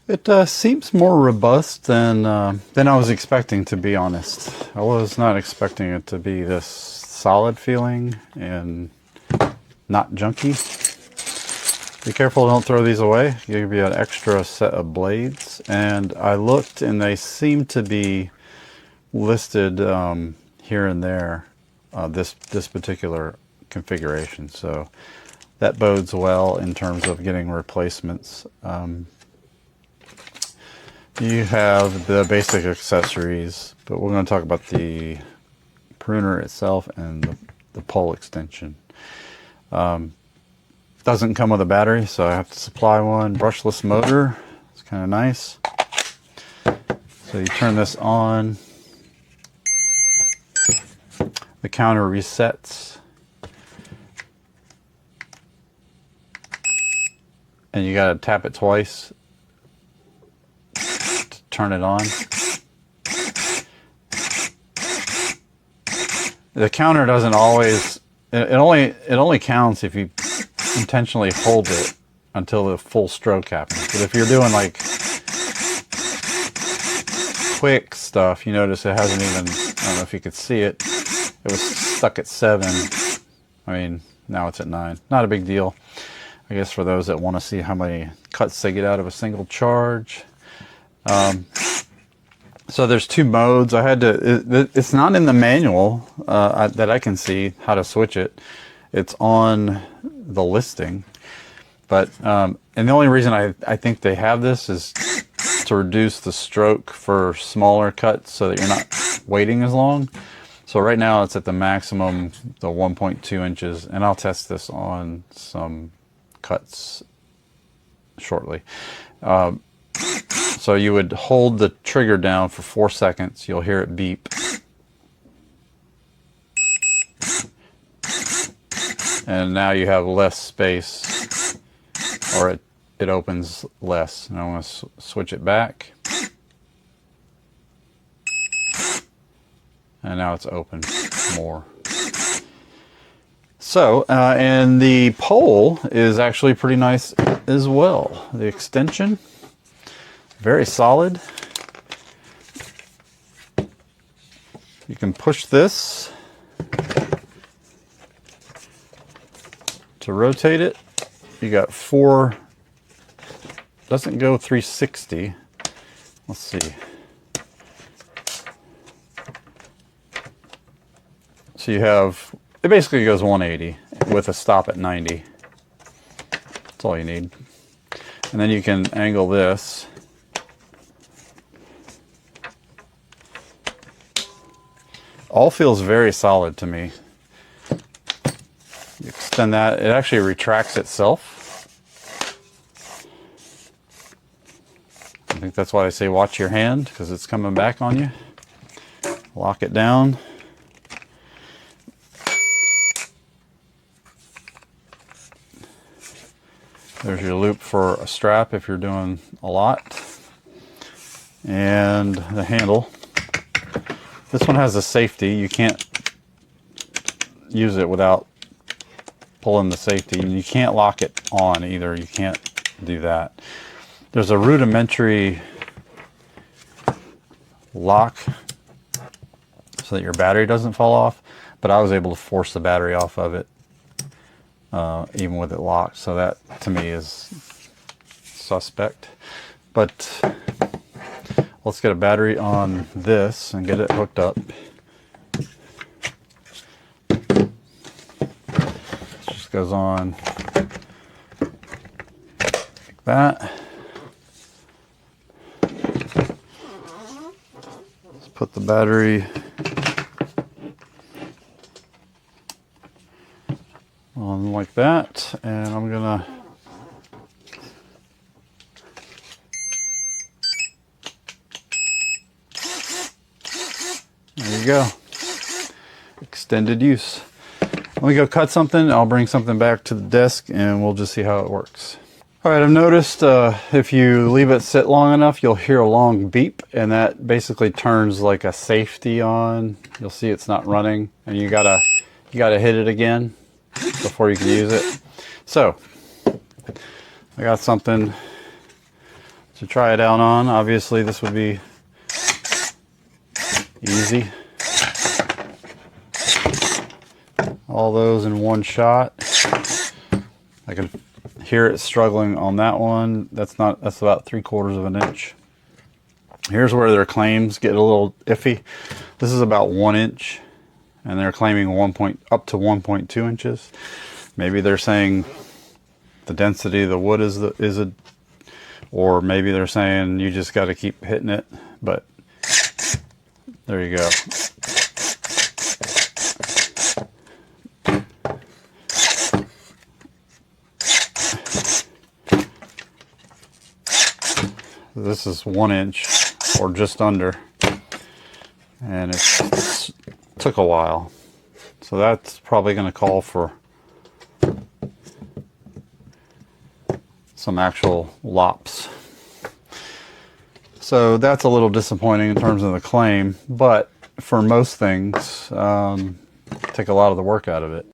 It seems more robust than I was expecting, to be honest. I was not expecting it to be this solid feeling and not junky. Be careful, don't throw these away. You'll give you an extra set of blades. And I looked and they seem to be listed here and there, this particular configuration. So that bodes well in terms of getting replacements. You have the basic accessories, but we're going to talk about the pruner itself and the pole extension. Doesn't come with a battery, so I have to supply one. Brushless motor, it's kind of nice. So you turn this on, the counter resets, and you got to tap it twice to turn it on. The counter doesn't always, it only counts if you intentionally hold it until the full stroke happens. But if you're doing like quick stuff, you notice it hasn't even, I don't know if you could see it, it was stuck at 7. I mean, now it's at 9. Not a big deal, I guess, for those that want to see how many cuts they get out of a single charge. So there's 2 modes. I had to, it's not in the manual that I can see how to switch it. It's on the listing, but and the only reason I think they have this is to reduce the stroke for smaller cuts so that you're not waiting as long. So right now it's at the maximum, the 1.2 inches, and I'll test this on some cuts shortly. So you would hold the trigger down for 4 seconds. You'll hear it beep. And now you have less space, or it opens less. And I want to switch it back. And now it's open more. So, and the pole is actually pretty nice as well. The extension, very solid. You can push this to rotate it. You got 4, doesn't go 360. Let's see. So you have, it basically goes 180 with a stop at 90. That's all you need. And then you can angle this. All feels very solid to me. You extend that, it actually retracts itself. I think that's why I say watch your hand, because it's coming back on you. Lock it down. There's your loop for a strap if you're doing a lot. And the handle. This one has a safety. You can't use it without pulling the safety. And you can't lock it on either. You can't do that. There's a rudimentary lock so that your battery doesn't fall off. But I was able to force the battery off of it. Even with it locked, so that to me is suspect. But let's get a battery on this and get it hooked up. This just goes on like that. Let's put the battery on like that, and I'm gonna there you go, extended use. Let me go cut something. I'll bring something back to the desk and we'll just see how it works. All right, I've noticed if you leave it sit long enough, you'll hear a long beep, and that basically turns like a safety on. You'll see it's not running, and you gotta hit it again before you can use it. So I got something to try it out on. Obviously this would be easy. All those in one shot. I can hear it struggling on that one. That's about 3/4 of an inch. Here's where their claims get a little iffy. This is about 1 inch, and they're claiming up to 1.2 inches. Maybe they're saying the density of the wood or maybe they're saying you just got to keep hitting it. But there you go. This is 1 inch or just under, and it took a while, so that's probably going to call for some actual lops. So that's a little disappointing in terms of the claim, but for most things, take a lot of the work out of it.